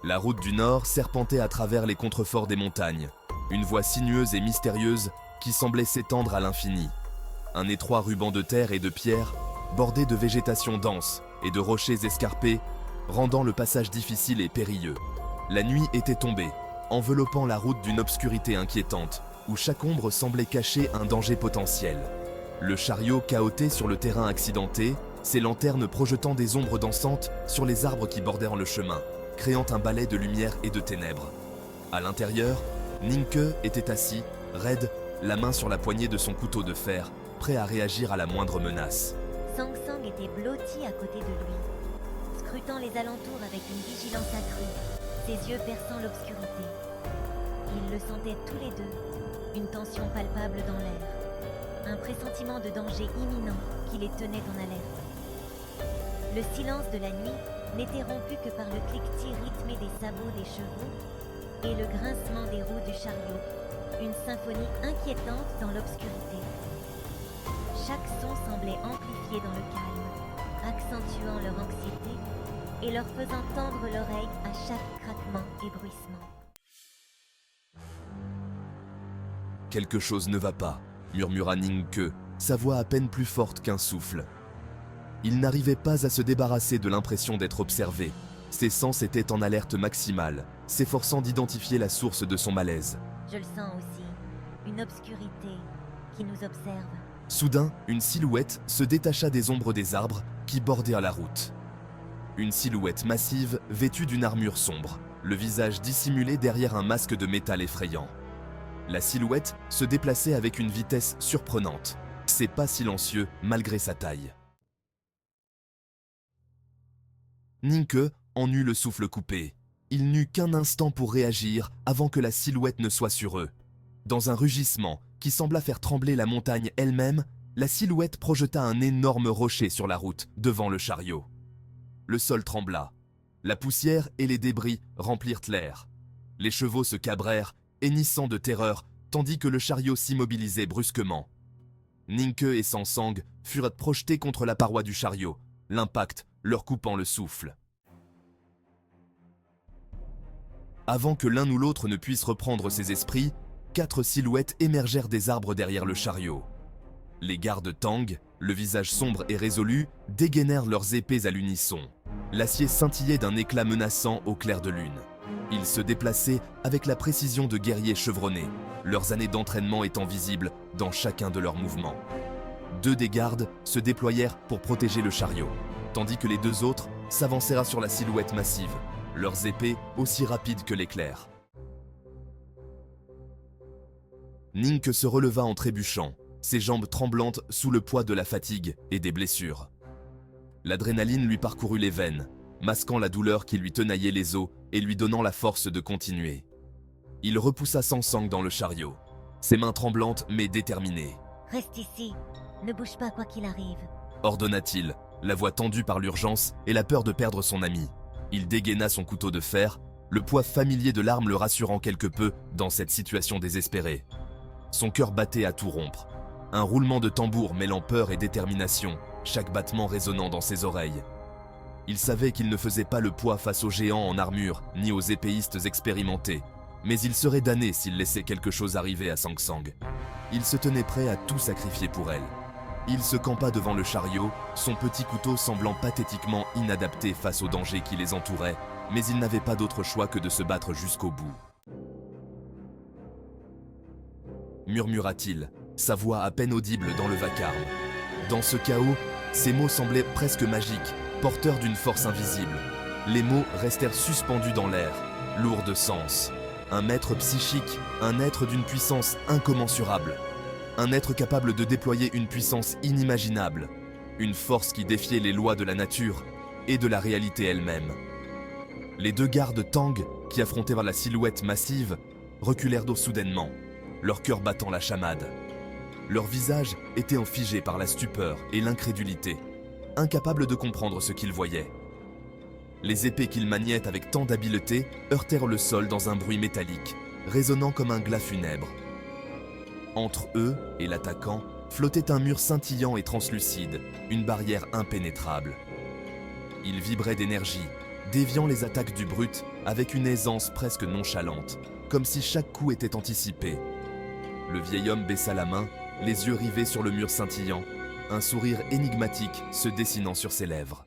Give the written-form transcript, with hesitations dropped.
La route du Nord serpentait à travers les contreforts des montagnes, une voie sinueuse et mystérieuse qui semblait s'étendre à l'infini. Un étroit ruban de terre et de pierre, bordé de végétation dense et de rochers escarpés, rendant le passage difficile et périlleux. La nuit était tombée, enveloppant la route d'une obscurité inquiétante, où chaque ombre semblait cacher un danger potentiel. Le chariot cahotait sur le terrain accidenté, ses lanternes projetant des ombres dansantes sur les arbres qui bordèrent le chemin, créant un balai de lumière et de ténèbres. À l'intérieur, Ninke était assis, raide, la main sur la poignée de son couteau de fer, prêt à réagir à la moindre menace. Sang Sang était blotti à côté de lui, scrutant les alentours avec une vigilance accrue, ses yeux perçant l'obscurité. Ils le sentaient tous les deux, une tension palpable dans l'air, un pressentiment de danger imminent qui les tenait en alerte. Le silence de la nuit n'était rompu que par le cliquetis rythmé des sabots des chevaux et le grincement des roues du chariot, une symphonie inquiétante dans l'obscurité. Chaque son semblait amplifié dans le calme, accentuant leur anxiété et leur faisant tendre l'oreille à chaque craquement et bruissement. Quelque chose ne va pas, murmura Ninke, sa voix à peine plus forte qu'un souffle. Il n'arrivait pas à se débarrasser de l'impression d'être observé. Ses sens étaient en alerte maximale, s'efforçant d'identifier la source de son malaise. Je le sens aussi, une obscurité qui nous observe. Soudain, une silhouette se détacha des ombres des arbres qui bordèrent la route. Une silhouette massive vêtue d'une armure sombre, le visage dissimulé derrière un masque de métal effrayant. La silhouette se déplaçait avec une vitesse surprenante, ses pas silencieux malgré sa taille. Ninke en eut le souffle coupé. Il n'eut qu'un instant pour réagir avant que la silhouette ne soit sur eux. Dans un rugissement qui sembla faire trembler la montagne elle-même, la silhouette projeta un énorme rocher sur la route devant le chariot. Le sol trembla. La poussière et les débris remplirent l'air. Les chevaux se cabrèrent, hennissant de terreur, tandis que le chariot s'immobilisait brusquement. Ninke et Sang Sang furent projetés contre la paroi du chariot, l'impact leur coupant le souffle. Avant que l'un ou l'autre ne puisse reprendre ses esprits, 4 silhouettes émergèrent des arbres derrière le chariot. Les gardes Tang, le visage sombre et résolu, dégainèrent leurs épées à l'unisson. L'acier scintillait d'un éclat menaçant au clair de lune. Ils se déplaçaient avec la précision de guerriers chevronnés, leurs années d'entraînement étant visibles dans chacun de leurs mouvements. 2 des gardes se déployèrent pour protéger le chariot, tandis que les 2 autres s'avancèrent sur la silhouette massive, leurs épées aussi rapides que l'éclair. Ninke se releva en trébuchant, ses jambes tremblantes sous le poids de la fatigue et des blessures. L'adrénaline lui parcourut les veines, masquant la douleur qui lui tenaillait les os et lui donnant la force de continuer. Il repoussa Sang Sang dans le chariot, ses mains tremblantes mais déterminées. « Reste ici, ne bouge pas quoi qu'il arrive. » ordonna-t-il, la voix tendue par l'urgence et la peur de perdre son ami. Il dégaina son couteau de fer, le poids familier de l'arme le rassurant quelque peu dans cette situation désespérée. Son cœur battait à tout rompre. Un roulement de tambour mêlant peur et détermination, chaque battement résonnant dans ses oreilles. Il savait qu'il ne faisait pas le poids face aux géants en armure, ni aux épéistes expérimentés, mais il serait damné s'il laissait quelque chose arriver à Sang Sang. Il se tenait prêt à tout sacrifier pour elle. Il se campa devant le chariot, son petit couteau semblant pathétiquement inadapté face aux dangers qui les entouraient, mais il n'avait pas d'autre choix que de se battre jusqu'au bout. Murmura-t-il, sa voix à peine audible dans le vacarme. Dans ce chaos, ses mots semblaient presque magiques, porteurs d'une force invisible. Les mots restèrent suspendus dans l'air, lourds de sens. Un maître psychique, un être d'une puissance incommensurable. Un être capable de déployer une puissance inimaginable, une force qui défiait les lois de la nature et de la réalité elle-même. Les 2 gardes Tang, qui affrontaient la silhouette massive, reculèrent d'eau soudainement, leur cœur battant la chamade. Leurs visages étaient figés par la stupeur et l'incrédulité, incapables de comprendre ce qu'ils voyaient. Les épées qu'ils maniaient avec tant d'habileté heurtèrent le sol dans un bruit métallique, résonnant comme un glas funèbre. Entre eux et l'attaquant flottait un mur scintillant et translucide, une barrière impénétrable. Il vibrait d'énergie, déviant les attaques du brute avec une aisance presque nonchalante, comme si chaque coup était anticipé. Le vieil homme baissa la main, les yeux rivés sur le mur scintillant, un sourire énigmatique se dessinant sur ses lèvres.